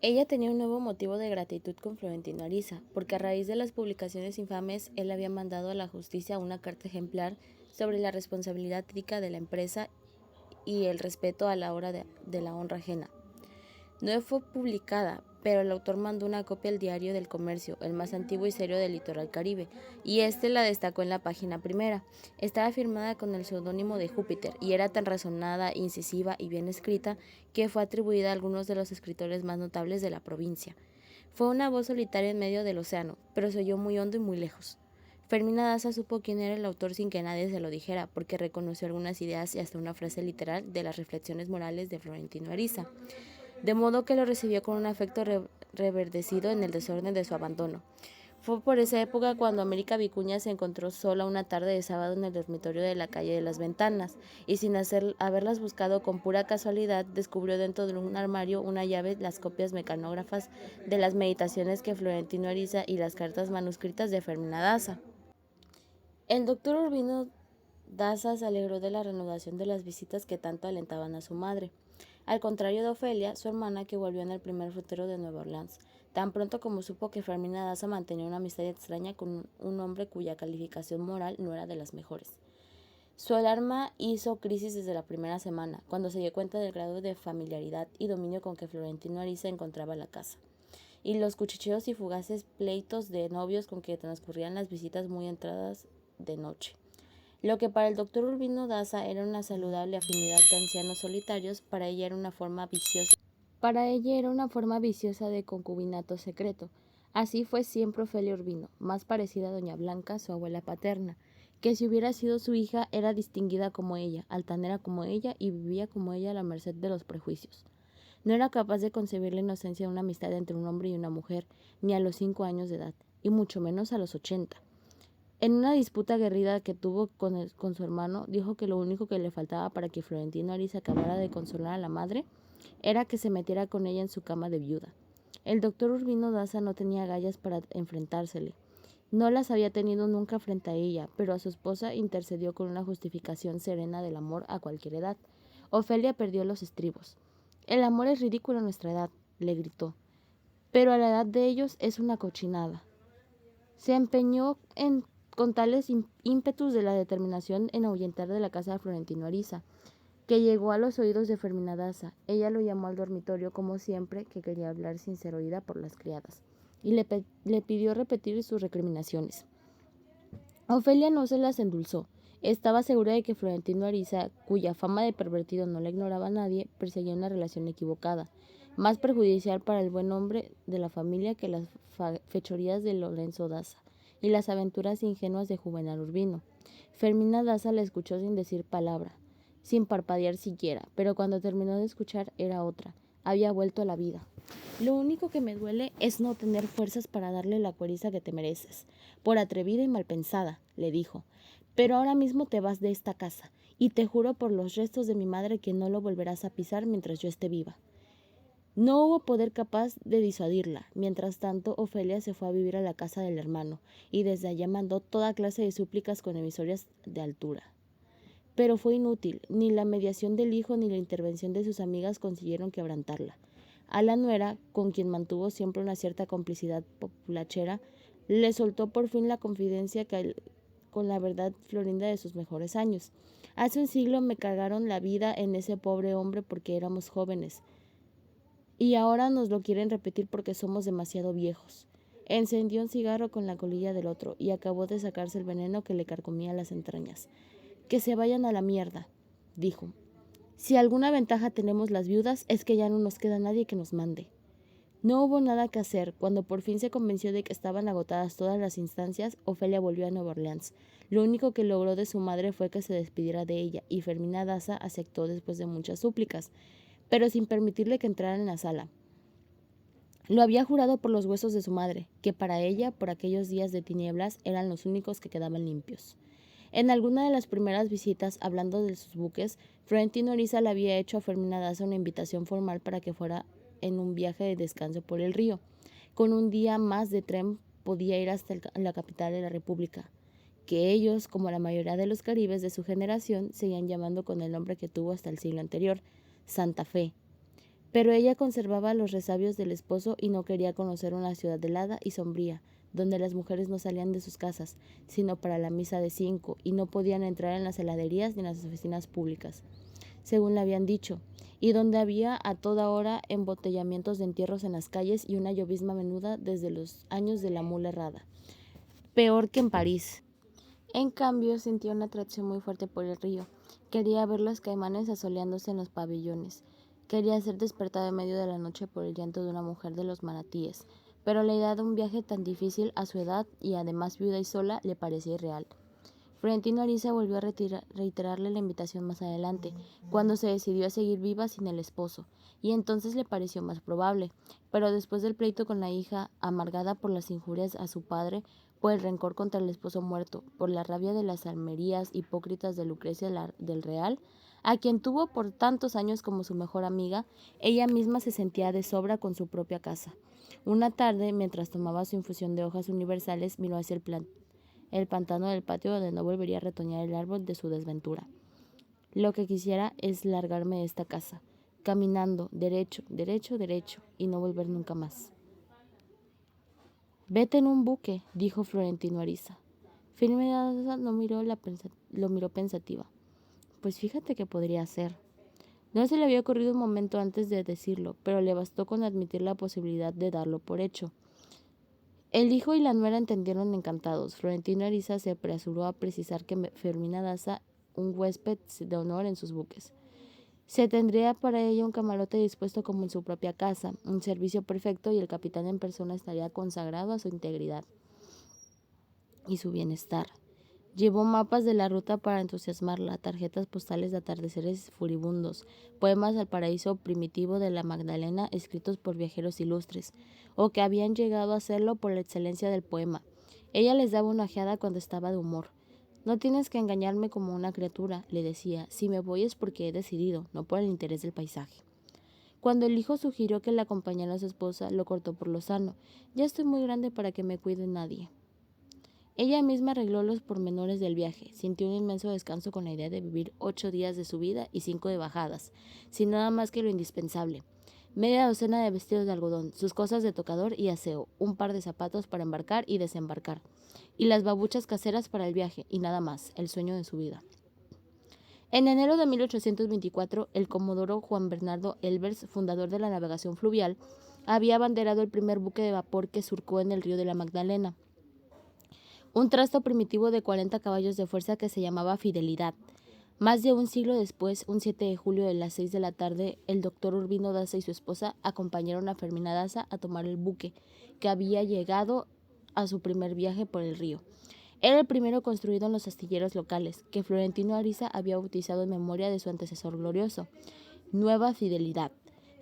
Ella tenía un nuevo motivo de gratitud con Florentino Ariza, porque a raíz de las publicaciones infames, él había mandado a la justicia una carta ejemplar sobre la responsabilidad ética de la empresa y el respeto a la hora de la honra ajena. No fue publicada, pero el autor mandó una copia al Diario del Comercio, el más antiguo y serio del litoral caribe, y este la destacó en la página primera. Estaba firmada con el seudónimo de Júpiter y era tan razonada, incisiva y bien escrita que fue atribuida a algunos de los escritores más notables de la provincia. Fue una voz solitaria en medio del océano, pero se oyó muy hondo y muy lejos. Fermina Daza supo quién era el autor sin que nadie se lo dijera, porque reconoció algunas ideas y hasta una frase literal de las reflexiones morales de Florentino Ariza, de modo que lo recibió con un afecto reverdecido en el desorden de su abandono. Fue por esa época cuando América Vicuña se encontró sola una tarde de sábado en el dormitorio de la calle de las Ventanas, y sin haberlas buscado con pura casualidad, descubrió dentro de un armario una llave, las copias mecanógrafas de las meditaciones que Florentino Ariza y las cartas manuscritas de Fermina Daza. El doctor Urbino Daza se alegró de la reanudación de las visitas que tanto alentaban a su madre. Al contrario de Ofelia, su hermana, que volvió en el primer frutero de Nueva Orleans, tan pronto como supo que Fermina Daza mantenía una amistad extraña con un hombre cuya calificación moral no era de las mejores. Su alarma hizo crisis desde la primera semana, cuando se dio cuenta del grado de familiaridad y dominio con que Florentino Ariza encontraba la casa, y los cuchicheos y fugaces pleitos de novios con que transcurrían las visitas muy entradas de noche. Lo que para el doctor Urbino Daza era una saludable afinidad de ancianos solitarios, para ella era una forma viciosa de concubinato secreto. Así fue siempre Ofelia Urbino, más parecida a doña Blanca, su abuela paterna, que si hubiera sido su hija era distinguida como ella, altanera como ella y vivía como ella a la merced de los prejuicios. No era capaz de concebir la inocencia de una amistad entre un hombre y una mujer, ni a los 5 años de edad, y mucho menos a los 80. En una disputa aguerrida que tuvo con su hermano, dijo que lo único que le faltaba para que Florentino Ariza acabara de consolar a la madre era que se metiera con ella en su cama de viuda. El doctor Urbino Daza no tenía agallas para enfrentársele. No las había tenido nunca frente a ella, pero a su esposa intercedió con una justificación serena del amor a cualquier edad. Ofelia perdió los estribos. El amor es ridículo a nuestra edad, le gritó, pero a la edad de ellos es una cochinada. Se empeñó con tales ímpetus de la determinación en ahuyentar de la casa de Florentino Ariza, que llegó a los oídos de Fermina Daza. Ella lo llamó al dormitorio como siempre que quería hablar sin ser oída por las criadas, y le pidió repetir sus recriminaciones. Ofelia no se las endulzó. Estaba segura de que Florentino Ariza, cuya fama de pervertido no la ignoraba nadie, perseguía una relación equivocada, más perjudicial para el buen hombre de la familia que las fechorías de Lorenzo Daza y las aventuras ingenuas de Juvenal Urbino. Fermina Daza la escuchó sin decir palabra, sin parpadear siquiera, pero cuando terminó de escuchar era otra. Había vuelto a la vida. Lo único que me duele es no tener fuerzas para darle la cueriza que te mereces, por atrevida y mal pensada, le dijo. Pero ahora mismo te vas de esta casa, y te juro por los restos de mi madre que no lo volverás a pisar mientras yo esté viva. No hubo poder capaz de disuadirla. Mientras tanto, Ofelia se fue a vivir a la casa del hermano, y desde allá mandó toda clase de súplicas con emisorias de altura. Pero fue inútil. Ni la mediación del hijo ni la intervención de sus amigas consiguieron quebrantarla. A la nuera, con quien mantuvo siempre una cierta complicidad populachera, le soltó por fin la confidencia con la verdad florinda de sus mejores años. Hace un siglo me cagaron la vida en ese pobre hombre porque éramos jóvenes, y ahora nos lo quieren repetir porque somos demasiado viejos. Encendió un cigarro con la colilla del otro y acabó de sacarse el veneno que le carcomía las entrañas. Que se vayan a la mierda, dijo. Si alguna ventaja tenemos las viudas es que ya no nos queda nadie que nos mande. No hubo nada que hacer. Cuando por fin se convenció de que estaban agotadas todas las instancias, Ofelia volvió a Nueva Orleans. Lo único que logró de su madre fue que se despidiera de ella, y Fermina Daza aceptó después de muchas súplicas, pero sin permitirle que entrara en la sala. Lo había jurado por los huesos de su madre, que para ella, por aquellos días de tinieblas, eran los únicos que quedaban limpios. En alguna de las primeras visitas, hablando de sus buques, Florentino Ariza le había hecho a Fermina Daza una invitación formal para que fuera en un viaje de descanso por el río. Con un día más de tren podía ir hasta la capital de la República, que ellos, como la mayoría de los caribes de su generación, seguían llamando con el nombre que tuvo hasta el siglo anterior, Santa Fe. Pero ella conservaba los resabios del esposo y no quería conocer una ciudad helada y sombría, donde las mujeres no salían de sus casas, sino para la misa de 5, y no podían entrar en las heladerías ni en las oficinas públicas, según le habían dicho, y donde había a toda hora embotellamientos de entierros en las calles y una llovizna menuda desde los años de la mula errada. Peor que en París. En cambio, sentía una atracción muy fuerte por el río. Quería ver los caimanes asoleándose en los pabellones. Quería ser despertado en medio de la noche por el llanto de una mujer de los manatíes. Pero la idea de un viaje tan difícil a su edad y además viuda y sola le parecía irreal. Florentino Ariza volvió a reiterarle la invitación más adelante, cuando se decidió a seguir viva sin el esposo, y entonces le pareció más probable. Pero después del pleito con la hija, amargada por las injurias a su padre, por el rencor contra el esposo muerto, por la rabia de las almerías hipócritas de Lucrecia del Real, a quien tuvo por tantos años como su mejor amiga, ella misma se sentía de sobra con su propia casa. Una tarde, mientras tomaba su infusión de hojas universales, miró hacia el pantano del patio donde no volvería a retoñar el árbol de su desventura. Lo que quisiera es largarme de esta casa, caminando, derecho, derecho, derecho, y no volver nunca más. Vete en un buque, dijo Florentino Ariza. Firmina lo miró pensativa. Pues fíjate que podría ser. No se le había ocurrido un momento antes de decirlo, pero le bastó con admitir la posibilidad de darlo por hecho. El hijo y la nuera entendieron encantados. Florentino Ariza se apresuró a precisar que Fermina Daza un huésped de honor en sus buques. Se tendría para ella un camarote dispuesto como en su propia casa, un servicio perfecto, y el capitán en persona estaría consagrado a su integridad y su bienestar. Llevó mapas de la ruta para entusiasmarla, tarjetas postales de atardeceres furibundos, poemas al paraíso primitivo de la Magdalena escritos por viajeros ilustres, o que habían llegado a hacerlo por la excelencia del poema. Ella les daba una ojeada cuando estaba de humor. No tienes que engañarme como una criatura, le decía. Si me voy es porque he decidido, no por el interés del paisaje. Cuando el hijo sugirió que la acompañara a su esposa, lo cortó por lo sano. Ya estoy muy grande para que me cuide nadie. Ella misma arregló los pormenores del viaje. Sintió un inmenso descanso con la idea de vivir 8 días de subida y 5 de bajadas, sin nada más que lo indispensable. Media docena de vestidos de algodón, sus cosas de tocador y aseo, un par de zapatos para embarcar y desembarcar, y las babuchas caseras para el viaje, y nada más, el sueño de su vida. En enero de 1824, el comodoro Juan Bernardo Elbers, fundador de la navegación fluvial, había abanderado el primer buque de vapor que surcó en el río de la Magdalena. Un trasto primitivo de 40 caballos de fuerza que se llamaba Fidelidad. Más de un siglo después, un 7 de julio de las 6 de la tarde, el doctor Urbino Daza y su esposa acompañaron a Fermina Daza a tomar el buque, que había llegado a su primer viaje por el río. Era el primero construido en los astilleros locales, que Florentino Ariza había bautizado en memoria de su antecesor glorioso, Nueva Fidelidad.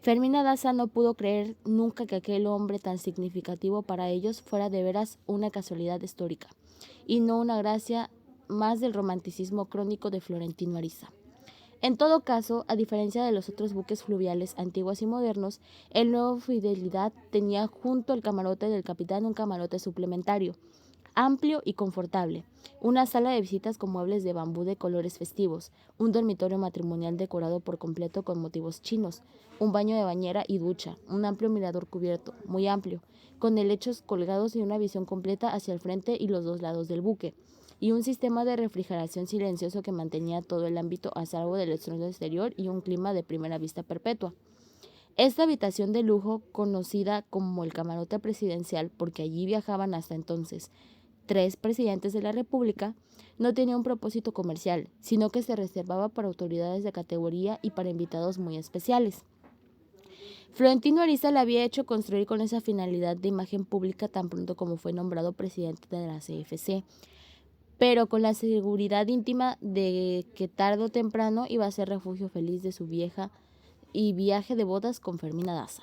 Fermina Daza no pudo creer nunca que aquel hombre tan significativo para ellos fuera de veras una casualidad histórica, y no una gracia más del romanticismo crónico de Florentino Ariza. En todo caso, a diferencia de los otros buques fluviales antiguos y modernos, el Nuevo Fidelidad tenía junto al camarote del capitán un camarote suplementario, amplio y confortable, una sala de visitas con muebles de bambú de colores festivos, un dormitorio matrimonial decorado por completo con motivos chinos, un baño de bañera y ducha, un amplio mirador cubierto, muy amplio, con helechos colgados y una visión completa hacia el frente y los dos lados del buque, y un sistema de refrigeración silencioso que mantenía todo el ámbito a salvo del estruendo exterior y un clima de primera vista perpetua. Esta habitación de lujo, conocida como el camarote presidencial porque allí viajaban hasta entonces 3 presidentes de la República, no tenía un propósito comercial, sino que se reservaba para autoridades de categoría y para invitados muy especiales. Florentino Ariza la había hecho construir con esa finalidad de imagen pública tan pronto como fue nombrado presidente de la CFC, pero con la seguridad íntima de que tarde o temprano iba a ser refugio feliz de su vieja y viaje de bodas con Fermina Daza.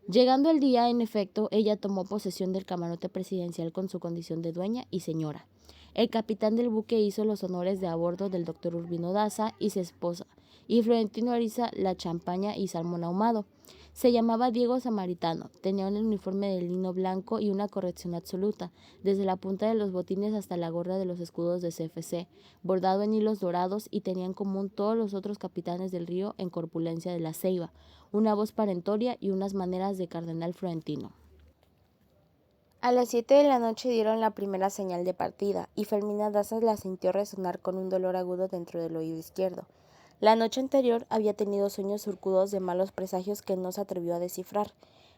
Llegando el día, en efecto, ella tomó posesión del camarote presidencial con su condición de dueña y señora. El capitán del buque hizo los honores de a bordo del doctor Urbino Daza y su esposa, y Florentino Ariza la champaña y salmón ahumado. Se llamaba Diego Samaritano, tenía un uniforme de lino blanco y una corrección absoluta, desde la punta de los botines hasta la gorra de los escudos de CFC, bordado en hilos dorados, y tenía en común todos los otros capitanes del río en corpulencia de la ceiba, una voz perentoria y unas maneras de cardenal florentino. A las 7 de la noche dieron la primera señal de partida, y Fermina Daza la sintió resonar con un dolor agudo dentro del oído izquierdo. La noche anterior había tenido sueños surcudos de malos presagios que no se atrevió a descifrar.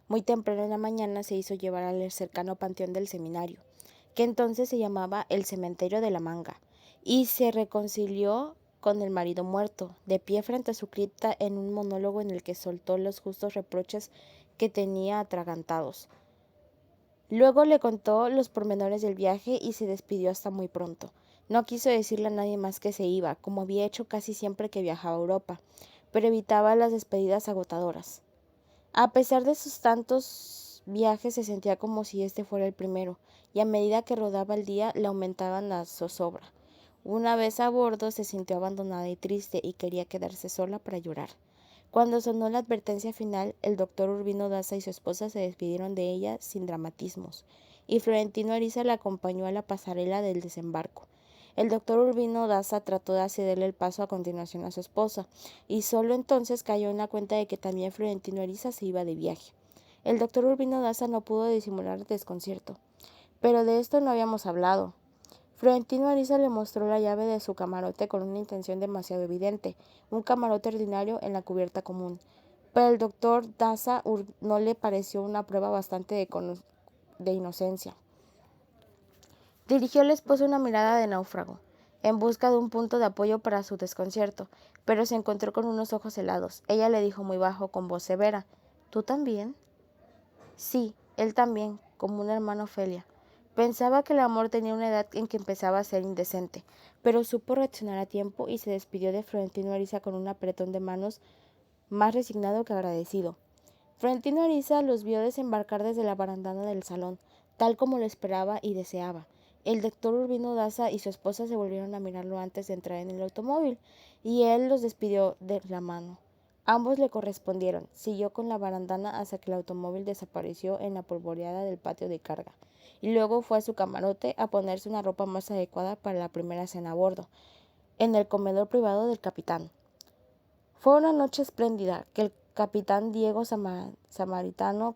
Muy temprano en la mañana se hizo llevar al cercano panteón del seminario, que entonces se llamaba el Cementerio de la Manga, y se reconcilió con el marido muerto, de pie frente a su cripta en un monólogo en el que soltó los justos reproches que tenía atragantados. Luego le contó los pormenores del viaje y se despidió hasta muy pronto. No quiso decirle a nadie más que se iba, como había hecho casi siempre que viajaba a Europa, pero evitaba las despedidas agotadoras. A pesar de sus tantos viajes se sentía como si este fuera el primero, y a medida que rodaba el día le aumentaban la zozobra. Una vez a bordo se sintió abandonada y triste y quería quedarse sola para llorar. Cuando sonó la advertencia final, el doctor Urbino Daza y su esposa se despidieron de ella sin dramatismos, y Florentino Ariza la acompañó a la pasarela del desembarco. El doctor Urbino Daza trató de cederle el paso a continuación a su esposa, y solo entonces cayó en la cuenta de que también Florentino Ariza se iba de viaje. El doctor Urbino Daza no pudo disimular desconcierto. Pero de esto no habíamos hablado. Florentino Ariza le mostró la llave de su camarote con una intención demasiado evidente, un camarote ordinario en la cubierta común. Pero el doctor Daza no le pareció una prueba bastante de inocencia. Dirigió al esposo una mirada de náufrago, en busca de un punto de apoyo para su desconcierto, pero se encontró con unos ojos helados. Ella le dijo muy bajo, con voz severa: ¿Tú también? Sí, él también, como un hermano Ofelia. Pensaba que el amor tenía una edad en que empezaba a ser indecente, pero supo reaccionar a tiempo y se despidió de Florentino Ariza con un apretón de manos más resignado que agradecido. Florentino Ariza los vio desembarcar desde la barandana del salón, tal como lo esperaba y deseaba. El doctor Urbino Daza y su esposa se volvieron a mirarlo antes de entrar en el automóvil, y él los despidió de la mano. Ambos le correspondieron. Siguió con la barandana hasta que el automóvil desapareció en la polvoreada del patio de carga, y luego fue a su camarote a ponerse una ropa más adecuada para la primera cena a bordo, en el comedor privado del capitán. Fue una noche espléndida que el capitán Diego Samaritano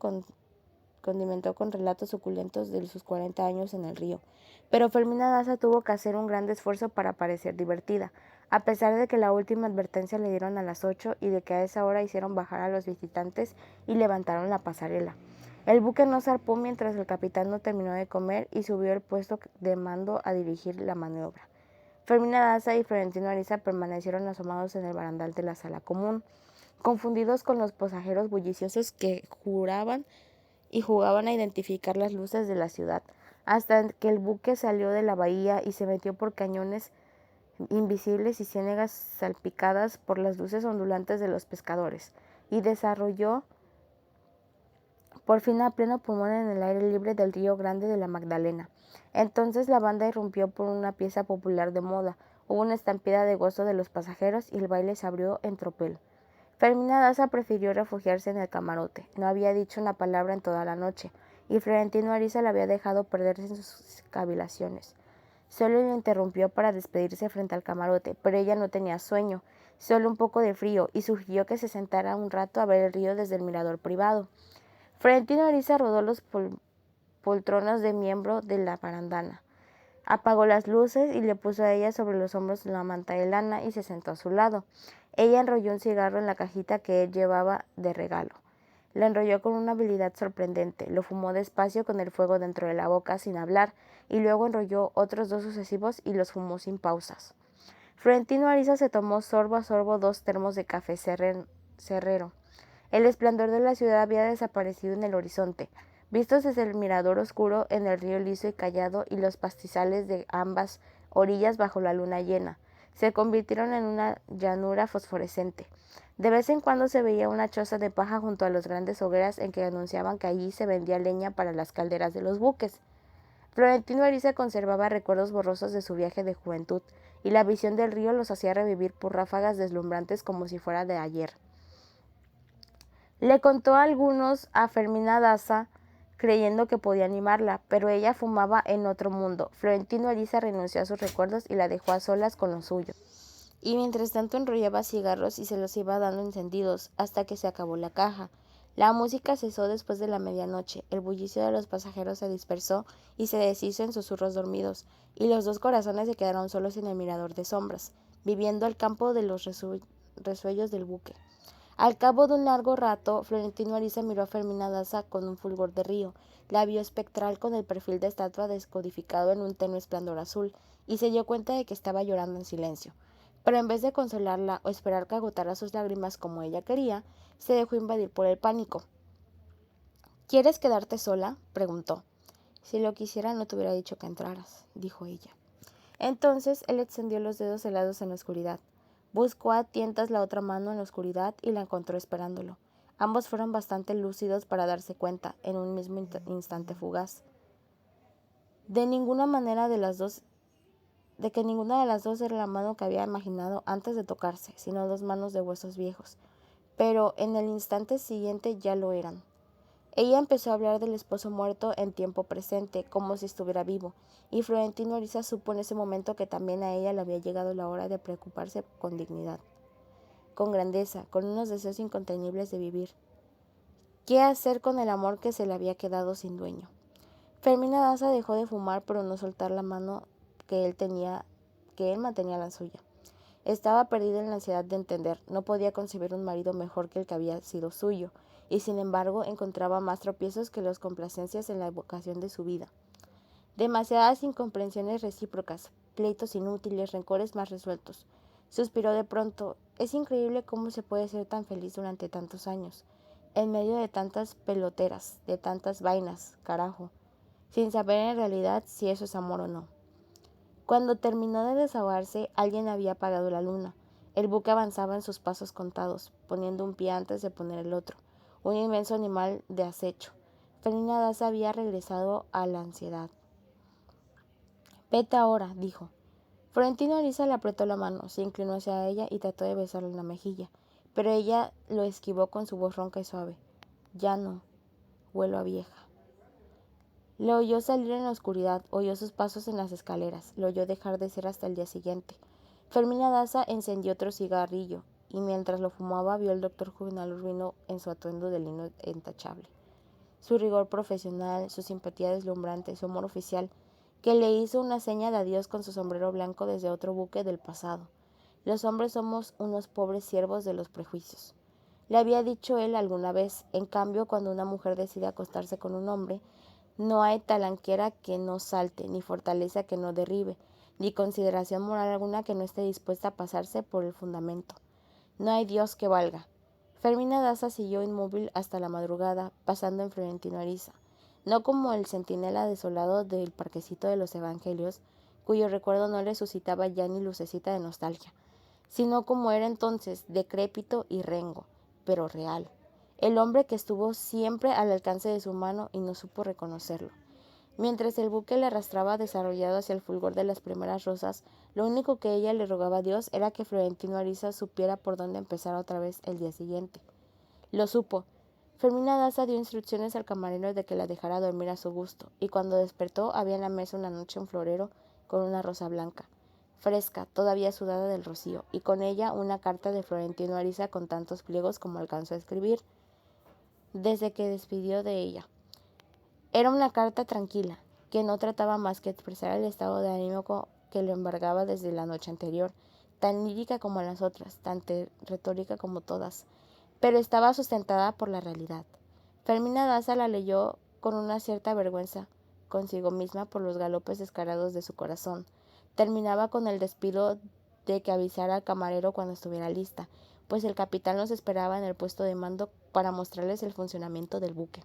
condimentó con relatos suculentos de sus 40 años en el río, pero Fermina Daza tuvo que hacer un gran esfuerzo para parecer divertida, a pesar de que la última advertencia le dieron a las 8 y de que a esa hora hicieron bajar a los visitantes y levantaron la pasarela. El buque no zarpó mientras el capitán no terminó de comer y subió al puesto de mando a dirigir la maniobra. Fermina Daza y Florentino Ariza permanecieron asomados en el barandal de la sala común, confundidos con los pasajeros bulliciosos que jugaban a identificar las luces de la ciudad, hasta que el buque salió de la bahía y se metió por cañones invisibles y ciénegas salpicadas por las luces ondulantes de los pescadores, y desarrolló por fin a pleno pulmón en el aire libre del río Grande de la Magdalena. Entonces la banda irrumpió por una pieza popular de moda, hubo una estampida de gozo de los pasajeros y el baile se abrió en tropel. Fermina Daza prefirió refugiarse en el camarote. No había dicho una palabra en toda la noche, y Florentino Ariza la había dejado perderse en sus cavilaciones. Solo le interrumpió para despedirse frente al camarote, pero ella no tenía sueño, solo un poco de frío, y sugirió que se sentara un rato a ver el río desde el mirador privado. Florentino Ariza rodó los poltronos de miembro de la barandana, apagó las luces y le puso a ella sobre los hombros la manta de lana y se sentó a su lado. Ella enrolló un cigarro en la cajita que él llevaba de regalo. Lo enrolló con una habilidad sorprendente, lo fumó despacio con el fuego dentro de la boca sin hablar, y luego enrolló otros 2 sucesivos y los fumó sin pausas. Florentino Ariza se tomó sorbo a sorbo 2 termos de café cerrero. El esplendor de la ciudad había desaparecido en el horizonte, vistos desde el mirador oscuro en el río liso y callado y los pastizales de ambas orillas bajo la luna llena, se convirtieron en una llanura fosforescente. De vez en cuando se veía una choza de paja junto a las grandes hogueras en que anunciaban que allí se vendía leña para las calderas de los buques. Florentino Ariza conservaba recuerdos borrosos de su viaje de juventud, y la visión del río los hacía revivir por ráfagas deslumbrantes como si fuera de ayer. Le contó algunos a Fermina Daza, creyendo que podía animarla, pero ella fumaba en otro mundo. Florentino Ariza renunció a sus recuerdos y la dejó a solas con los suyos. y mientras tanto enrollaba cigarros y se los iba dando encendidos hasta que se acabó la caja. La música cesó después de la medianoche, el bullicio de los pasajeros se dispersó y se deshizo en susurros dormidos, y los dos corazones se quedaron solos en el mirador de sombras, viviendo al campo de los resuellos del buque. Al cabo de un largo rato, Florentino Ariza miró a Fermina Daza con un fulgor de río, la vio espectral con el perfil de estatua descodificado en un tenue esplendor azul, y se dio cuenta de que estaba llorando en silencio. Pero en vez de consolarla o esperar que agotara sus lágrimas como ella quería, se dejó invadir por el pánico. ¿Quieres quedarte sola?, preguntó. Si lo quisiera no te hubiera dicho que entraras, dijo ella. Entonces él extendió los dedos helados en la oscuridad. Buscó a tientas la otra mano en la oscuridad y la encontró esperándolo. Ambos fueron bastante lúcidos para darse cuenta, en un mismo instante fugaz, de que ninguna de las dos era la mano que había imaginado antes de tocarse, sino dos manos de huesos viejos. Pero en el instante siguiente ya lo eran. Ella empezó a hablar del esposo muerto en tiempo presente, como si estuviera vivo, y Florentino Ariza supo en ese momento que también a ella le había llegado la hora de preocuparse con dignidad, con grandeza, con unos deseos incontenibles de vivir. ¿Qué hacer con el amor que se le había quedado sin dueño? Fermina Daza dejó de fumar por no soltar la mano que él mantenía la suya. Estaba perdida en la ansiedad de entender, no podía concebir un marido mejor que el que había sido suyo, y sin embargo encontraba más tropiezos que las complacencias en la vocación de su vida. Demasiadas incomprensiones recíprocas, pleitos inútiles, rencores más resueltos. Suspiró de pronto. Es increíble cómo se puede ser tan feliz durante tantos años, en medio de tantas peloteras, de tantas vainas, carajo, sin saber en realidad si eso es amor o no. Cuando terminó de desahogarse, alguien había apagado la luna. El buque avanzaba en sus pasos contados, poniendo un pie antes de poner el otro, un inmenso animal de acecho. Fermina Daza había regresado a la ansiedad. Vete ahora, dijo. Florentino Ariza le apretó la mano, se inclinó hacia ella y trató de besarle en la mejilla, pero ella lo esquivó con su voz ronca y suave. Ya no, huelo a vieja. Le oyó salir en la oscuridad, oyó sus pasos en las escaleras, lo oyó dejar de ser hasta el día siguiente. Fermina Daza encendió otro cigarrillo, y mientras lo fumaba vio al doctor Juvenal Urbino en su atuendo de lino intachable. Su rigor profesional, su simpatía deslumbrante, su amor oficial, que le hizo una seña de adiós con su sombrero blanco desde otro buque del pasado. Los hombres somos unos pobres siervos de los prejuicios. Le había dicho él alguna vez. En cambio, cuando una mujer decide acostarse con un hombre, no hay talanquera que no salte, ni fortaleza que no derribe, ni consideración moral alguna que no esté dispuesta a pasarse por el fundamento. No hay Dios que valga. Fermina Daza siguió inmóvil hasta la madrugada, pasando en Florentino Ariza, no como el centinela desolado del parquecito de los Evangelios, cuyo recuerdo no le suscitaba ya ni lucecita de nostalgia, sino como era entonces, decrépito y rengo, pero real, el hombre que estuvo siempre al alcance de su mano y no supo reconocerlo. Mientras el buque le arrastraba desarrollado hacia el fulgor de las primeras rosas, lo único que ella le rogaba a Dios era que Florentino Ariza supiera por dónde empezar otra vez el día siguiente. Lo supo. Fermina Daza dio instrucciones al camarero de que la dejara dormir a su gusto, y cuando despertó había en la mesa una noche un florero con una rosa blanca, fresca, todavía sudada del rocío, y con ella una carta de Florentino Ariza con tantos pliegos como alcanzó a escribir desde que despidió de ella. Era una carta tranquila, que no trataba más que expresar el estado de ánimo que lo embargaba desde la noche anterior, tan lírica como las otras, tan retórica como todas, pero estaba sustentada por la realidad. Fermina Daza la leyó con una cierta vergüenza consigo misma por los galopes descarados de su corazón. Terminaba con el despido de que avisara al camarero cuando estuviera lista, pues el capitán los esperaba en el puesto de mando para mostrarles el funcionamiento del buque.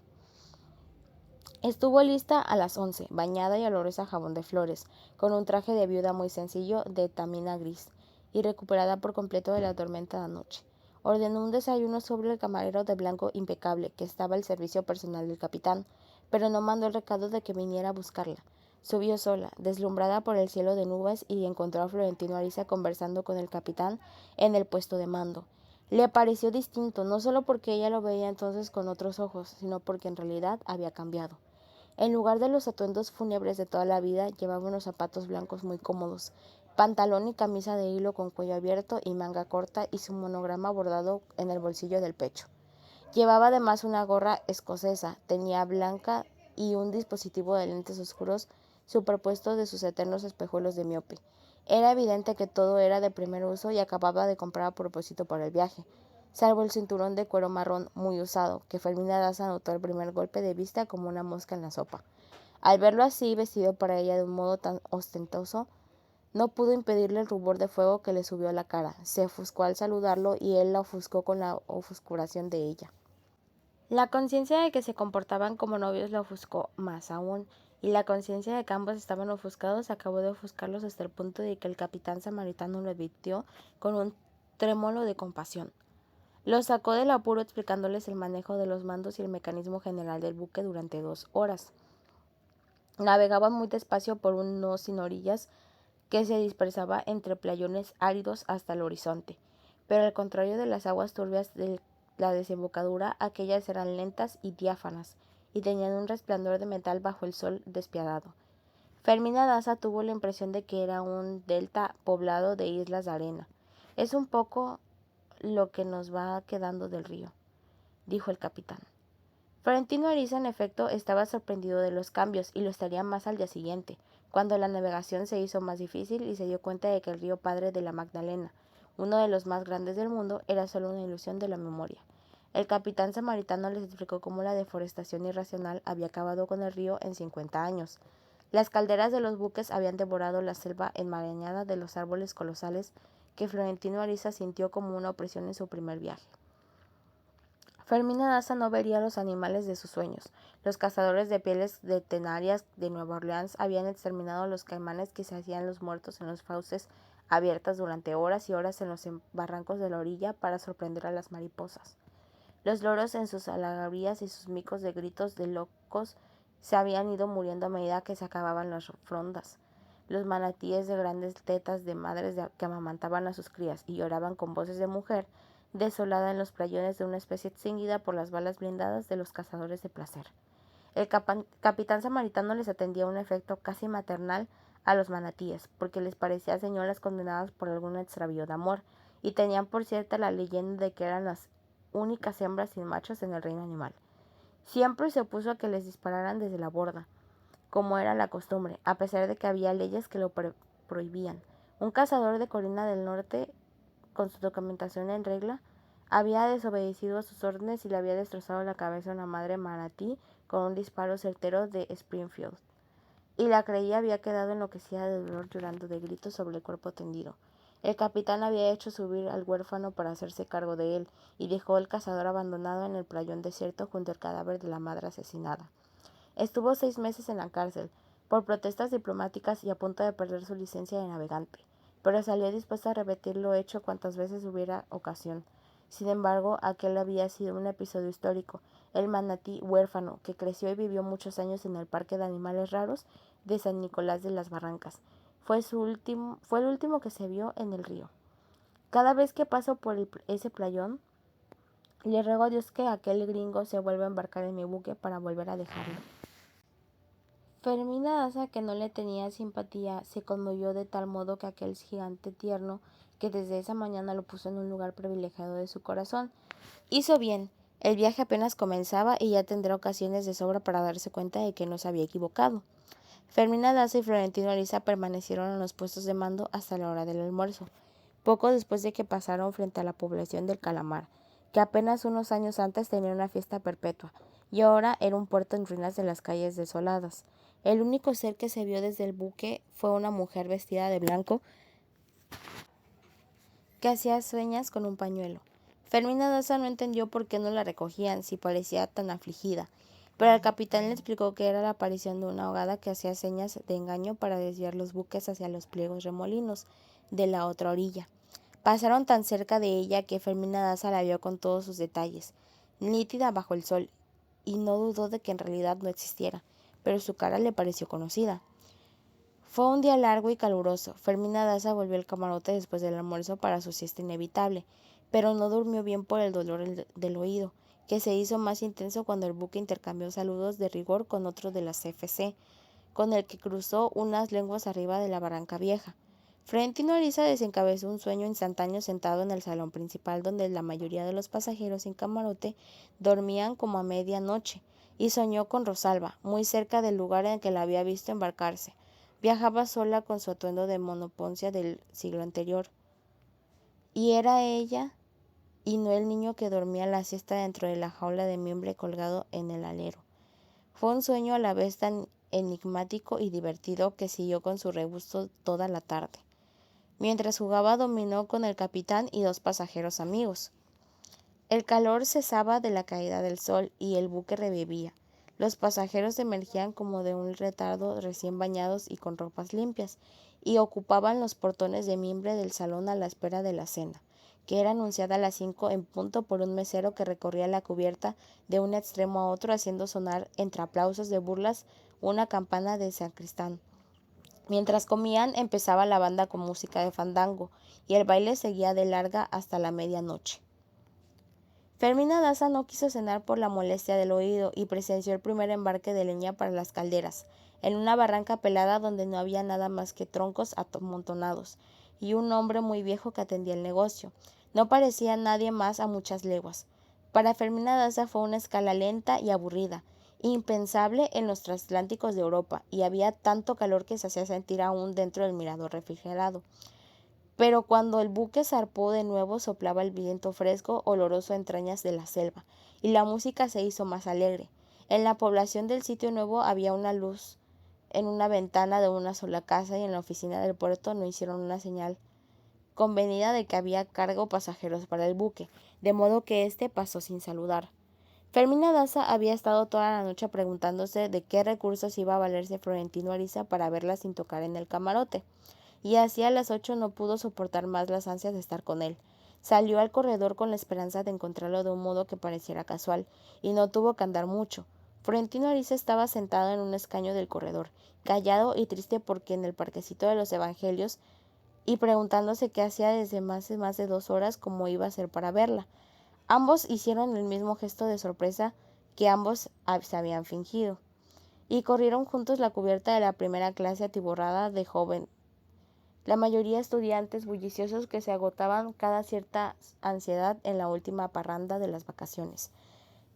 Estuvo lista a las 11, bañada y olorosa a jabón de flores, con un traje de viuda muy sencillo de tamina gris, y recuperada por completo de la tormenta de anoche. Ordenó un desayuno sobre el camarero de blanco impecable, que estaba al servicio personal del capitán, pero no mandó el recado de que viniera a buscarla. Subió sola, deslumbrada por el cielo de nubes, y encontró a Florentino Ariza conversando con el capitán en el puesto de mando. Le pareció distinto, no solo porque ella lo veía entonces con otros ojos, sino porque en realidad había cambiado. En lugar de los atuendos fúnebres de toda la vida, llevaba unos zapatos blancos muy cómodos, pantalón y camisa de hilo con cuello abierto y manga corta y su monograma bordado en el bolsillo del pecho. Llevaba además una gorra escocesa, tenía blanca y un dispositivo de lentes oscuros superpuesto de sus eternos espejuelos de miope. Era evidente que todo era de primer uso y acababa de comprar a propósito para el viaje, salvo el cinturón de cuero marrón muy usado, que Fermina Daza notó al primer golpe de vista como una mosca en la sopa. Al verlo así, vestido para ella de un modo tan ostentoso, no pudo impedirle el rubor de fuego que le subió a la cara. Se ofuscó al saludarlo y él la ofuscó con la ofuscuración de ella. La conciencia de que se comportaban como novios la ofuscó más aún, y la conciencia de que ambos estaban ofuscados acabó de ofuscarlos hasta el punto de que el capitán samaritano lo advirtió con un trémolo de compasión. Los sacó del apuro explicándoles el manejo de los mandos y el mecanismo general del buque durante 2 horas. Navegaban muy despacio por un no sin orillas que se dispersaba entre playones áridos hasta el horizonte, pero al contrario de las aguas turbias de la desembocadura, aquellas eran lentas y diáfanas, y tenían un resplandor de metal bajo el sol despiadado. Fermina Daza tuvo la impresión de que era un delta poblado de islas de arena. Es un poco lo que nos va quedando del río, dijo el capitán. Florentino Ariza, en efecto, estaba sorprendido de los cambios, y lo estaría más al día siguiente, cuando la navegación se hizo más difícil y se dio cuenta de que el río Padre de la Magdalena, uno de los más grandes del mundo, era solo una ilusión de la memoria. El capitán samaritano les explicó cómo la deforestación irracional había acabado con el río en 50 años. Las calderas de los buques habían devorado la selva enmarañada de los árboles colosales que Florentino Ariza sintió como una opresión en su primer viaje. Fermina Daza no vería los animales de sus sueños. Los cazadores de pieles de tenarias de Nueva Orleans habían exterminado a los caimanes que se hacían los muertos en los fauces abiertas durante horas y horas en los barrancos de la orilla para sorprender a las mariposas. Los loros en sus algarabías y sus micos de gritos de locos se habían ido muriendo a medida que se acababan las frondas. Los manatíes de grandes tetas de madres que amamantaban a sus crías y lloraban con voces de mujer desolada en los playones de una especie extinguida por las balas blindadas de los cazadores de placer. El capitán samaritano les atendía un efecto casi maternal a los manatíes, porque les parecía señoras condenadas por algún extravío de amor, y tenían por cierta la leyenda de que eran las únicas hembras sin machos en el reino animal. Siempre se opuso a que les dispararan desde la borda, como era la costumbre, a pesar de que había leyes que lo prohibían. Un cazador de Corina del Norte, con su documentación en regla, había desobedecido a sus órdenes y le había destrozado la cabeza a una madre manatí con un disparo certero de Springfield, y la creía había quedado enloquecida de dolor, llorando de gritos sobre el cuerpo tendido. El capitán había hecho subir al huérfano para hacerse cargo de él, y dejó al cazador abandonado en el playón desierto junto al cadáver de la madre asesinada. Estuvo 6 meses en la cárcel, por protestas diplomáticas y a punto de perder su licencia de navegante, pero salió dispuesta a repetir lo hecho cuantas veces hubiera ocasión. Sin embargo, aquel había sido un episodio histórico. El manatí huérfano, que creció y vivió muchos años en el Parque de Animales Raros de San Nicolás de las Barrancas, fue el último que se vio en el río. Cada vez que paso por ese playón, le ruego a Dios que aquel gringo se vuelva a embarcar en mi buque para volver a dejarlo. Fermina Daza, que no le tenía simpatía, se conmovió de tal modo que aquel gigante tierno, que desde esa mañana lo puso en un lugar privilegiado de su corazón, hizo bien. El viaje apenas comenzaba y ya tendrá ocasiones de sobra para darse cuenta de que no se había equivocado. Fermina Daza y Florentino Ariza permanecieron en los puestos de mando hasta la hora del almuerzo, poco después de que pasaron frente a la población del Calamar, que apenas unos años antes tenía una fiesta perpetua, y ahora era un puerto en ruinas de las calles desoladas. El único ser que se vio desde el buque fue una mujer vestida de blanco que hacía señas con un pañuelo. Fermina Daza no entendió por qué no la recogían si parecía tan afligida, pero el capitán le explicó que era la aparición de una ahogada que hacía señas de engaño para desviar los buques hacia los pliegos remolinos de la otra orilla. Pasaron tan cerca de ella que Fermina Daza la vio con todos sus detalles, nítida bajo el sol, y no dudó de que en realidad no existiera, pero su cara le pareció conocida. Fue un día largo y caluroso. Fermina Daza volvió al camarote después del almuerzo para su siesta inevitable, pero no durmió bien por el dolor del oído, que se hizo más intenso cuando el buque intercambió saludos de rigor con otro de la CFC, con el que cruzó unas lenguas arriba de la barranca vieja. Florentino Ariza desencabezó un sueño instantáneo sentado en el salón principal donde la mayoría de los pasajeros sin camarote dormían como a medianoche, y soñó con Rosalba, muy cerca del lugar en que la había visto embarcarse. Viajaba sola con su atuendo de monoponcia del siglo anterior, y era ella y no el niño que dormía la siesta dentro de la jaula de mimbre colgado en el alero. Fue un sueño a la vez tan enigmático y divertido que siguió con su regusto toda la tarde, mientras jugaba dominó con el capitán y dos pasajeros amigos. El calor cesaba de la caída del sol y el buque revivía. Los pasajeros emergían como de un retardo recién bañados y con ropas limpias, y ocupaban los portones de mimbre del salón a la espera de la cena, que era anunciada a las 5 en punto por un mesero que recorría la cubierta de un extremo a otro haciendo sonar entre aplausos de burlas una campana de sacristán. Mientras comían empezaba la banda con música de fandango, y el baile seguía de larga hasta la medianoche. Fermina Daza no quiso cenar por la molestia del oído y presenció el primer embarque de leña para las calderas, en una barranca pelada donde no había nada más que troncos amontonados, y un hombre muy viejo que atendía el negocio. No parecía nadie más a muchas leguas. Para Fermina Daza fue una escala lenta y aburrida, impensable en los transatlánticos de Europa, y había tanto calor que se hacía sentir aún dentro del mirador refrigerado. Pero cuando el buque zarpó de nuevo soplaba el viento fresco, oloroso a entrañas de la selva, y la música se hizo más alegre. En la población del sitio nuevo había una luz en una ventana de una sola casa, y en la oficina del puerto no hicieron una señal convenida de que había carga o pasajeros para el buque, de modo que éste pasó sin saludar. Fermina Daza había estado toda la noche preguntándose de qué recursos iba a valerse Florentino Ariza para verla sin tocar en el camarote, y hacia las 8 no pudo soportar más las ansias de estar con él. Salió al corredor con la esperanza de encontrarlo de un modo que pareciera casual, y no tuvo que andar mucho. Florentino Ariza estaba sentado en un escaño del corredor, callado y triste porque en el parquecito de los Evangelios, y preguntándose qué hacía desde más de 2 horas, cómo iba a ser para verla. Ambos hicieron el mismo gesto de sorpresa que ambos se habían fingido, y corrieron juntos la cubierta de la primera clase atiborrada de joven, la mayoría estudiantes bulliciosos que se agotaban cada cierta ansiedad en la última parranda de las vacaciones.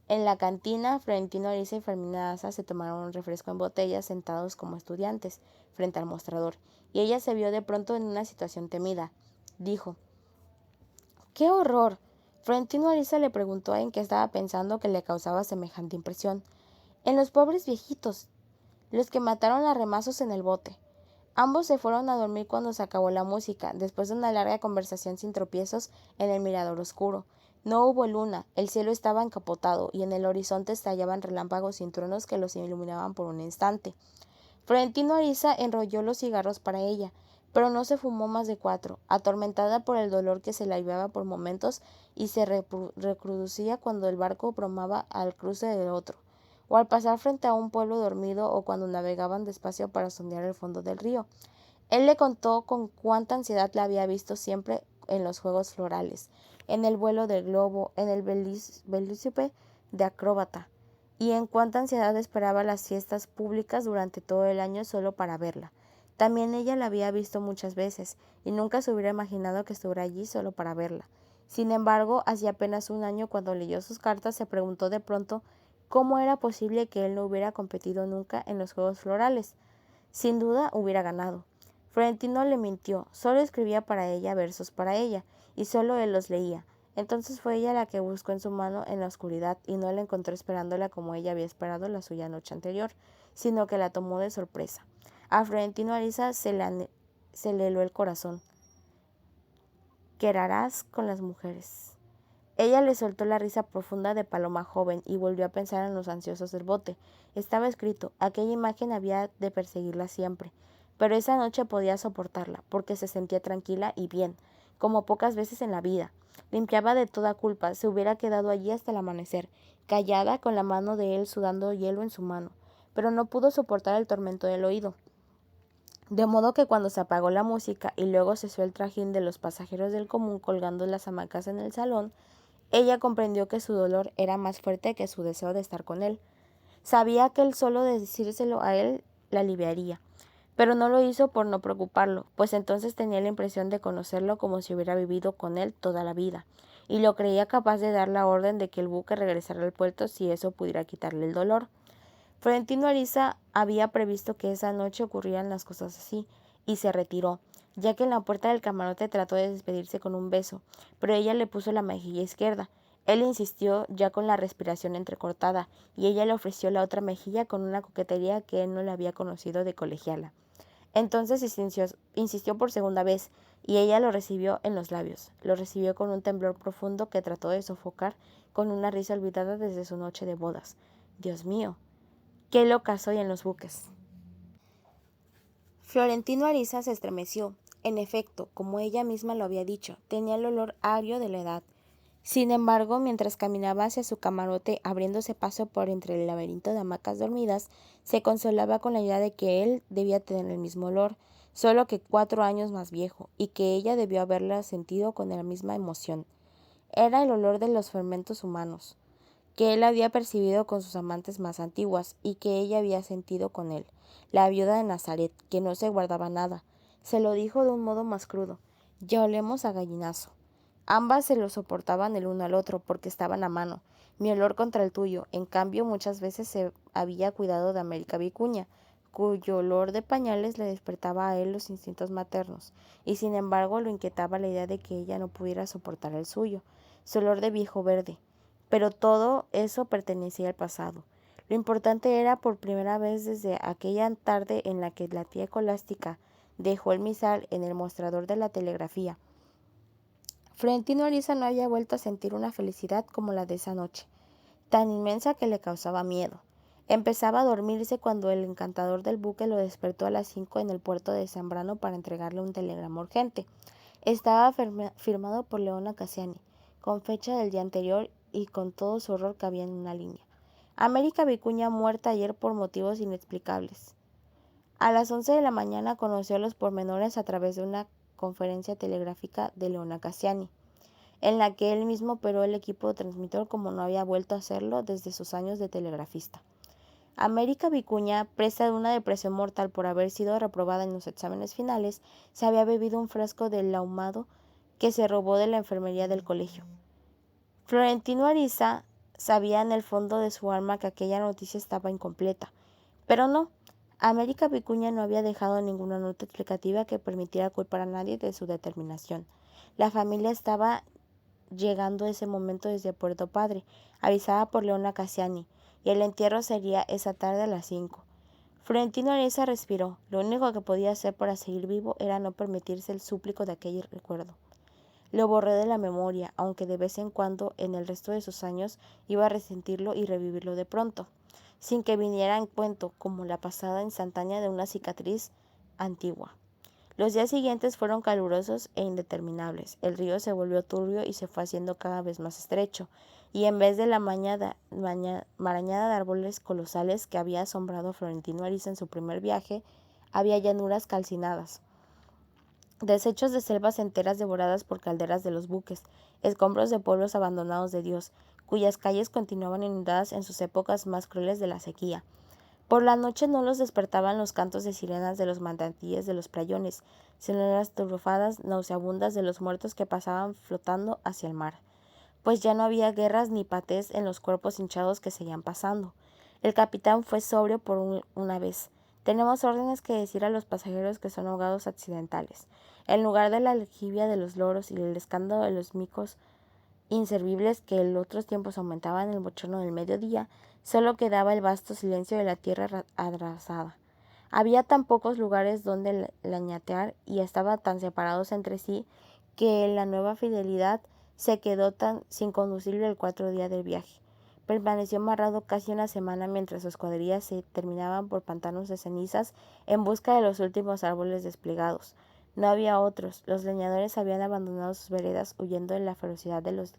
En la cantina, Florentino Ariza y Fermina Daza se tomaron un refresco en botella sentados como estudiantes, frente al mostrador, y ella se vio de pronto en una situación temida. Dijo: ¡Qué horror! Florentino Ariza le preguntó en qué estaba pensando que le causaba semejante impresión. En los pobres viejitos, los que mataron a remazos en el bote. Ambos se fueron a dormir cuando se acabó la música, después de una larga conversación sin tropiezos en el mirador oscuro. No hubo luna, el cielo estaba encapotado y en el horizonte estallaban relámpagos y truenos que los iluminaban por un instante. Florentino Ariza enrolló los cigarros para ella, pero no se fumó más de 4, atormentada por el dolor que se le aliviaba por momentos y se recrudecía cuando el barco bromaba al cruce del otro, o al pasar frente a un pueblo dormido, o cuando navegaban despacio para sondear el fondo del río. Él le contó con cuánta ansiedad la había visto siempre en los juegos florales, en el vuelo del globo, en el velícipe de acróbata, y en cuánta ansiedad esperaba las fiestas públicas durante todo el año solo para verla. También ella la había visto muchas veces, y nunca se hubiera imaginado que estuviera allí solo para verla. Sin embargo, hacía apenas un año, cuando leyó sus cartas, se preguntó de pronto cómo era posible que él no hubiera competido nunca en los juegos florales. Sin duda hubiera ganado. Florentino le mintió, solo escribía para ella versos para ella, y solo él los leía. Entonces fue ella la que buscó en su mano en la oscuridad, y no la encontró esperándola como ella había esperado la suya noche anterior, sino que la tomó de sorpresa. A Florentino Ariza se le heló el corazón. ¿Qué harás con las mujeres? Ella le soltó la risa profunda de paloma joven y volvió a pensar en los ansiosos del bote. Estaba escrito, aquella imagen había de perseguirla siempre, pero esa noche podía soportarla, porque se sentía tranquila y bien, como pocas veces en la vida. Limpiaba de toda culpa, se hubiera quedado allí hasta el amanecer, callada, con la mano de él sudando hielo en su mano, pero no pudo soportar el tormento del oído. De modo que cuando se apagó la música y luego cesó el trajín de los pasajeros del común colgando las hamacas en el salón, ella comprendió que su dolor era más fuerte que su deseo de estar con él. Sabía que el solo decírselo a él la aliviaría, pero no lo hizo por no preocuparlo, pues entonces tenía la impresión de conocerlo como si hubiera vivido con él toda la vida, y lo creía capaz de dar la orden de que el buque regresara al puerto si eso pudiera quitarle el dolor. Florentino Ariza había previsto que esa noche ocurrieran las cosas así, y se retiró, ya que en la puerta del camarote trató de despedirse con un beso, pero ella le puso la mejilla izquierda. Él insistió ya con la respiración entrecortada, y ella le ofreció la otra mejilla con una coquetería que él no le había conocido de colegiala. Entonces insistió por segunda vez, y ella lo recibió en los labios. Lo recibió con un temblor profundo que trató de sofocar con una risa olvidada desde su noche de bodas. Dios mío, qué loca soy en los buques. Florentino Ariza se estremeció. En efecto, como ella misma lo había dicho, tenía el olor agrio de la edad. Sin embargo, mientras caminaba hacia su camarote, abriéndose paso por entre el laberinto de hamacas dormidas, se consolaba con la idea de que él debía tener el mismo olor, solo que 4 años más viejo, y que ella debió haberla sentido con la misma emoción. Era el olor de los fermentos humanos, que él había percibido con sus amantes más antiguas y que ella había sentido con él, la viuda de Nazaret, que no se guardaba nada. Se lo dijo de un modo más crudo: ya olemos a gallinazo. Ambas se lo soportaban el uno al otro porque estaban a mano. Mi olor contra el tuyo. En cambio, muchas veces se había cuidado de América Vicuña, cuyo olor de pañales le despertaba a él los instintos maternos, y sin embargo lo inquietaba la idea de que ella no pudiera soportar el suyo, su olor de viejo verde. Pero todo eso pertenecía al pasado. Lo importante era, por primera vez desde aquella tarde en la que la tía Escolástica dejó el misal en el mostrador de la telegrafía, Florentino Ariza no había vuelto a sentir una felicidad como la de esa noche, tan inmensa que le causaba miedo. Empezaba a dormirse cuando el encantador del buque lo despertó a las 5 en el puerto de Zambrano para entregarle un telegrama urgente. Estaba firmado por Leona Cassiani, con fecha del día anterior y con todo su horror cabía en una línea: América Vicuña muerta ayer por motivos inexplicables. A las 11 de la mañana conoció los pormenores a través de una conferencia telegráfica de Leona Cassiani, en la que él mismo operó el equipo transmisor como no había vuelto a hacerlo desde sus años de telegrafista. América Vicuña, presa de una depresión mortal por haber sido reprobada en los exámenes finales, se había bebido un frasco del ahumado que se robó de la enfermería del colegio. Florentino Ariza sabía en el fondo de su alma que aquella noticia estaba incompleta, pero no. América Vicuña no había dejado ninguna nota explicativa que permitiera culpar a nadie de su determinación. La familia estaba llegando ese momento desde Puerto Padre, avisada por Leona Cassiani, y el entierro sería esa tarde a las 5. Florentino Ariza respiró. Lo único que podía hacer para seguir vivo era no permitirse el súplico de aquel recuerdo. Lo borré de la memoria, aunque de vez en cuando, en el resto de sus años, iba a resentirlo y revivirlo de pronto, sin que viniera en cuento, como la pasada instantánea de una cicatriz antigua. Los días siguientes fueron calurosos e indeterminables. El río se volvió turbio y se fue haciendo cada vez más estrecho, y en vez de la marañada de árboles colosales que había asombrado a Florentino Ariza en su primer viaje, había llanuras calcinadas, desechos de selvas enteras devoradas por calderas de los buques, escombros de pueblos abandonados de Dios, cuyas calles continuaban inundadas en sus épocas más crueles de la sequía. Por la noche no los despertaban los cantos de sirenas de los mandantíes de los playones, sino las turfadas nauseabundas de los muertos que pasaban flotando hacia el mar, pues ya no había guerras ni patés en los cuerpos hinchados que seguían pasando. El capitán fue sobrio por una vez. Tenemos órdenes que decir a los pasajeros que son ahogados accidentales. En lugar de la aljibia de los loros y el escándalo de los micos inservibles que en otros tiempos aumentaban el bochorno del mediodía, solo quedaba el vasto silencio de la tierra arrasada. Había tan pocos lugares donde lañatear y estaban tan separados entre sí que la Nueva Fidelidad se quedó tan sin conducible el 4 días del viaje. Permaneció amarrado casi una semana mientras sus cuadrillas se terminaban por pantanos de cenizas en busca de los últimos árboles desplegados. No había otros. Los leñadores habían abandonado sus veredas huyendo de la ferocidad de los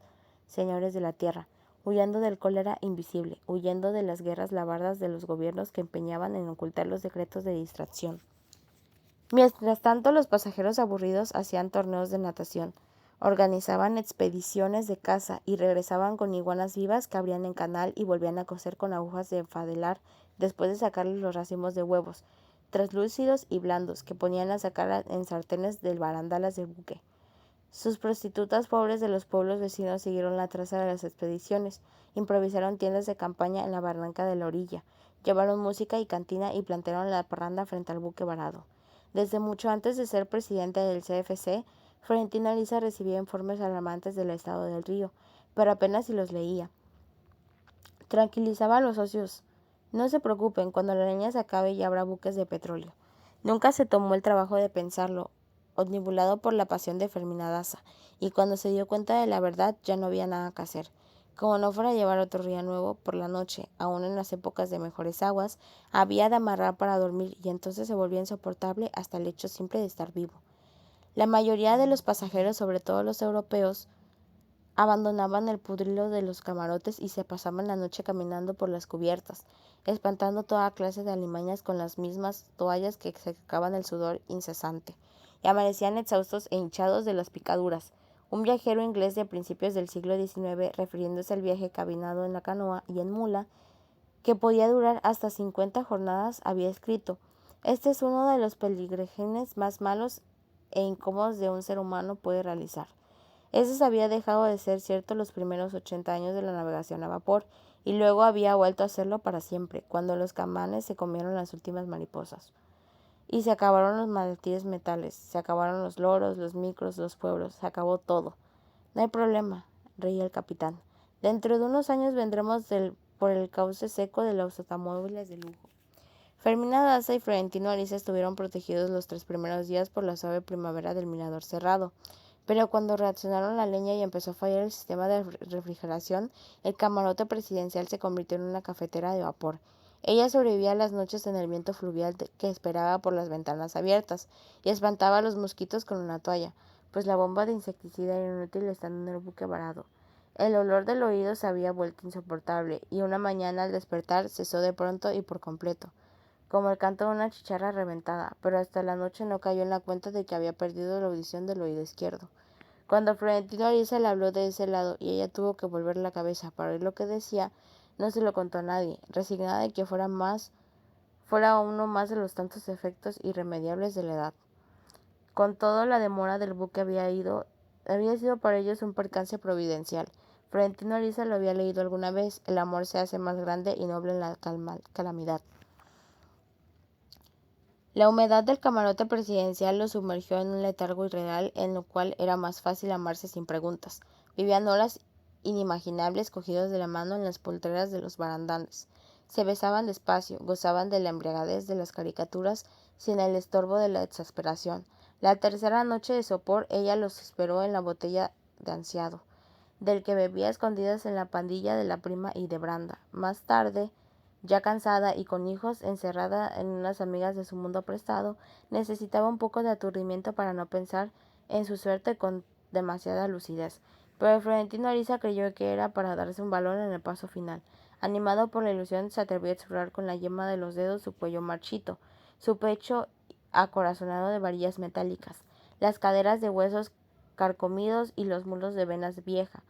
señores de la tierra, huyendo del cólera invisible, huyendo de las guerras labardas de los gobiernos que empeñaban en ocultar los decretos de distracción. Mientras tanto, los pasajeros aburridos hacían torneos de natación, organizaban expediciones de caza y regresaban con iguanas vivas que abrían en canal y volvían a coser con agujas de enfadelar después de sacarles los racimos de huevos, translúcidos y blandos que ponían a sacar en sartenes del barandalas del buque. Sus prostitutas pobres de los pueblos vecinos siguieron la traza de las expediciones, improvisaron tiendas de campaña en la barranca de la orilla, llevaron música y cantina y plantearon la parranda frente al buque varado. Desde mucho antes de ser presidente del CFC, Florentino Ariza recibía informes alarmantes del estado del río, pero apenas si los leía. Tranquilizaba a los socios. No se preocupen, cuando la leña se acabe ya habrá buques de petróleo. Nunca se tomó el trabajo de pensarlo, omnibulado por la pasión de Fermina Daza, y cuando se dio cuenta de la verdad ya no había nada que hacer. Como no fuera a llevar otro río nuevo, por la noche, aun en las épocas de mejores aguas, había de amarrar para dormir y entonces se volvía insoportable hasta el hecho simple de estar vivo. La mayoría de los pasajeros, sobre todo los europeos, abandonaban el pudrilo de los camarotes y se pasaban la noche caminando por las cubiertas, espantando toda clase de alimañas con las mismas toallas que secaban el sudor incesante, y amanecían exhaustos e hinchados de las picaduras. Un viajero inglés de principios del siglo XIX, refiriéndose al viaje caminado en la canoa y en mula, que podía durar hasta 50 jornadas, había escrito: «Este es uno de los peregrinajes más malos e incómodos de un ser humano puede realizar». Eso había dejado de ser cierto los primeros 80 años de la navegación a vapor, y luego había vuelto a serlo para siempre, cuando los camanes se comieron las últimas mariposas. Y se acabaron los manatíes metales, se acabaron los loros, los micros, los pueblos, se acabó todo. No hay problema, reía el capitán. Dentro de unos años vendremos por el cauce seco de los automóviles de lujo. Fermina Daza y Florentino Ariza estuvieron protegidos los 3 primeros días por la suave primavera del Mirador cerrado. Pero cuando reaccionaron la leña y empezó a fallar el sistema de refrigeración, el camarote presidencial se convirtió en una cafetera de vapor. Ella sobrevivía a las noches en el viento fluvial que esperaba por las ventanas abiertas y espantaba a los mosquitos con una toalla, pues la bomba de insecticida era inútil estando en el buque varado. El olor del oído se había vuelto insoportable y una mañana al despertar cesó de pronto y por completo, como el canto de una chicharra reventada, pero hasta la noche no cayó en la cuenta de que había perdido la audición del oído izquierdo. Cuando Florentino Ariza le habló de ese lado y ella tuvo que volver la cabeza para oír lo que decía, no se lo contó a nadie, resignada de que fuera uno más de los tantos efectos irremediables de la edad. Con todo, la demora del buque había sido para ellos un percance providencial. Florentino Ariza lo había leído alguna vez: el amor se hace más grande y noble en la calamidad. La humedad del camarote presidencial los sumergió en un letargo irreal en el cual era más fácil amarse sin preguntas. Vivían horas inimaginables cogidos de la mano en las poltreras de los barandanes. Se besaban despacio, gozaban de la embriaguez de las caricaturas sin el estorbo de la exasperación. La tercera noche de sopor ella los esperó en la botella de ansiado, del que bebía escondidas en la pandilla de la prima y de Branda. Más tarde, ya cansada y con hijos, encerrada en unas amigas de su mundo prestado, necesitaba un poco de aturdimiento para no pensar en su suerte con demasiada lucidez. Pero Florentino Ariza creyó que era para darse un balón en el paso final. Animado por la ilusión, se atrevió a explorar con la yema de los dedos su cuello marchito, su pecho acorazonado de varillas metálicas, las caderas de huesos carcomidos y los muslos de venas vieja.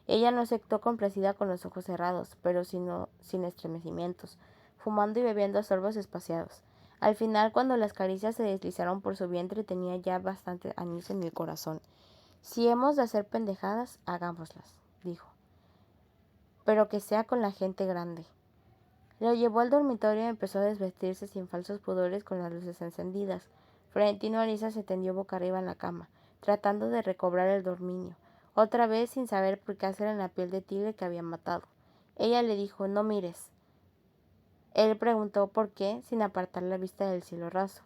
Ella no aceptó complacida con los ojos cerrados, pero sin estremecimientos, fumando y bebiendo a sorbos espaciados. Al final, cuando las caricias se deslizaron por su vientre, tenía ya bastante anís en el corazón. Si hemos de hacer pendejadas, hagámoslas, dijo. Pero que sea con la gente grande. Lo llevó al dormitorio y empezó a desvestirse sin falsos pudores con las luces encendidas. Florentino Ariza se tendió boca arriba en la cama, tratando de recobrar el dominio, otra vez sin saber por qué hacer en la piel de tigre que había matado. Ella le dijo: «No mires». Él preguntó por qué, sin apartar la vista del cielo raso.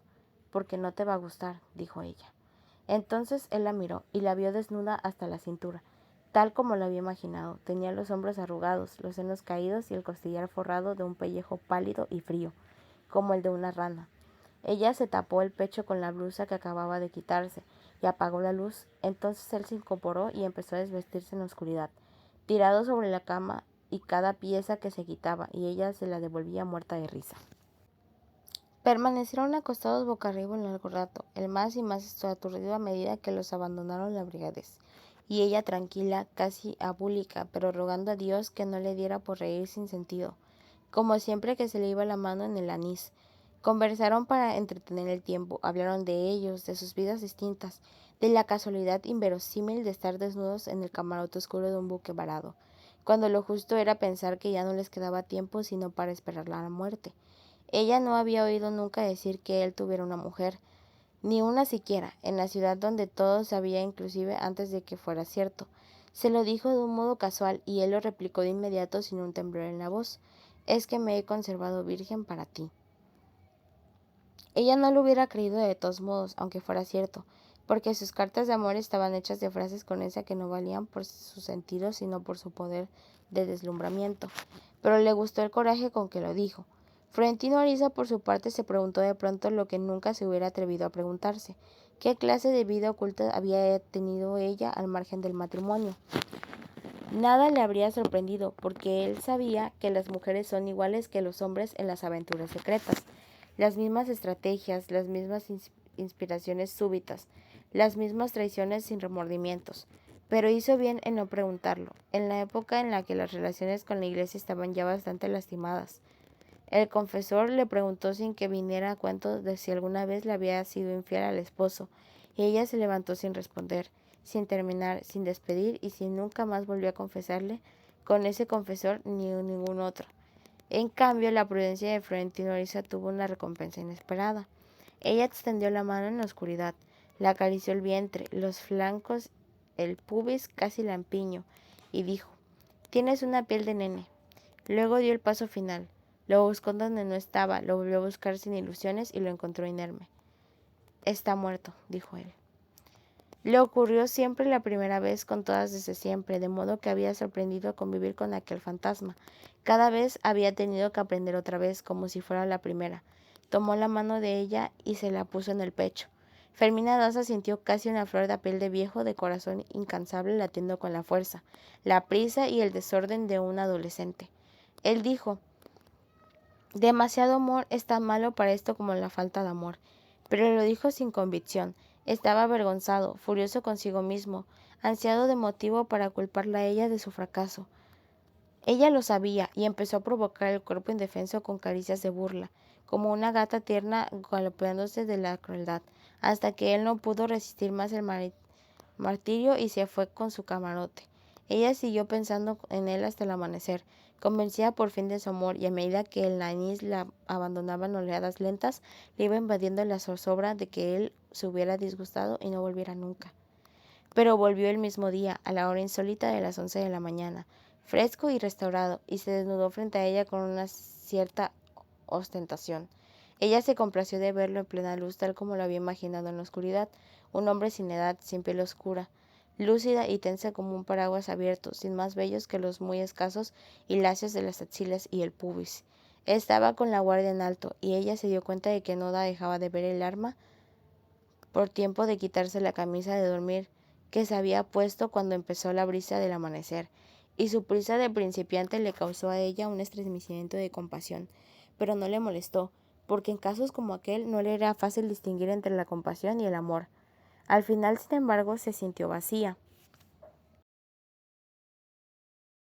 «Porque no te va a gustar», dijo ella. Entonces él la miró y la vio desnuda hasta la cintura, tal como lo había imaginado. Tenía los hombros arrugados, los senos caídos y el costillar forrado de un pellejo pálido y frío, como el de una rana. Ella se tapó el pecho con la blusa que acababa de quitarse y apagó la luz. Entonces él se incorporó y empezó a desvestirse en la oscuridad, tirado sobre la cama y cada pieza que se quitaba, y ella se la devolvía muerta de risa. Permanecieron acostados boca arriba un largo rato, el más y más aturdido a medida que los abandonaron la embriaguez, y ella tranquila, casi abúlica, pero rogando a Dios que no le diera por reír sin sentido, como siempre que se le iba la mano en el anís, Conversaron para entretener el tiempo, hablaron de ellos, de sus vidas distintas, de la casualidad inverosímil de estar desnudos en el camarote oscuro de un buque varado, cuando lo justo era pensar que ya no les quedaba tiempo sino para esperar la muerte. Ella no había oído nunca decir que él tuviera una mujer, ni una siquiera, en la ciudad donde todo sabía inclusive antes de que fuera cierto. Se lo dijo de un modo casual y él lo replicó de inmediato sin un temblor en la voz. Es que me he conservado virgen para ti. Ella no lo hubiera creído de todos modos, aunque fuera cierto, porque sus cartas de amor estaban hechas de frases con esa que no valían por su sentido, sino por su poder de deslumbramiento. Pero le gustó el coraje con que lo dijo. Florentino Ariza, por su parte, se preguntó de pronto lo que nunca se hubiera atrevido a preguntarse. ¿Qué clase de vida oculta había tenido ella al margen del matrimonio? Nada le habría sorprendido, porque él sabía que las mujeres son iguales que los hombres en las aventuras secretas. Las mismas estrategias, las mismas inspiraciones súbitas, las mismas traiciones sin remordimientos. Pero hizo bien en no preguntarlo, en la época en la que las relaciones con la iglesia estaban ya bastante lastimadas. El confesor le preguntó sin que viniera a cuento de si alguna vez le había sido infiel al esposo, y ella se levantó sin responder, sin terminar, sin despedir y sin nunca más volvió a confesarle con ese confesor ni ningún otro. En cambio, la prudencia de Florentino Ariza tuvo una recompensa inesperada. Ella extendió la mano en la oscuridad, le acarició el vientre, los flancos, el pubis, casi lampiño, y dijo: «Tienes una piel de nene». Luego dio el paso final. Lo buscó donde no estaba, lo volvió a buscar sin ilusiones y lo encontró inerme. «Está muerto», dijo él. Le ocurrió siempre la primera vez con todas desde siempre, de modo que había sorprendido a convivir con aquel fantasma. Cada vez había tenido que aprender otra vez, como si fuera la primera. Tomó la mano de ella y se la puso en el pecho. Fermina Daza sintió casi una flor de piel de viejo, de corazón incansable latiendo con la fuerza, la prisa y el desorden de un adolescente. Él dijo: «Demasiado amor es tan malo para esto como la falta de amor». Pero lo dijo sin convicción. Estaba avergonzado, furioso consigo mismo, ansiado de motivo para culparla a ella de su fracaso. Ella lo sabía y empezó a provocar el cuerpo indefenso con caricias de burla, como una gata tierna golpeándose de la crueldad, hasta que él no pudo resistir más el martirio y se fue con su camarote. Ella siguió pensando en él hasta el amanecer, convencida por fin de su amor, y a medida que el anís la abandonaba en oleadas lentas, le iba invadiendo la zozobra de que él se hubiera disgustado y no volviera nunca. Pero volvió el mismo día, a la hora insólita de las 11 de la mañana, fresco y restaurado, y se desnudó frente a ella con una cierta ostentación. Ella se complació de verlo en plena luz, tal como lo había imaginado en la oscuridad, un hombre sin edad, sin piel oscura, lúcida y tensa como un paraguas abierto, sin más vellos que los muy escasos y lacios de las axilas y el pubis. Estaba con la guardia en alto, y ella se dio cuenta de que no dejaba de ver el arma por tiempo de quitarse la camisa de dormir que se había puesto cuando empezó la brisa del amanecer, y su prisa de principiante le causó a ella un estremecimiento de compasión, pero no le molestó, porque en casos como aquel no le era fácil distinguir entre la compasión y el amor. Al final, sin embargo, se sintió vacía.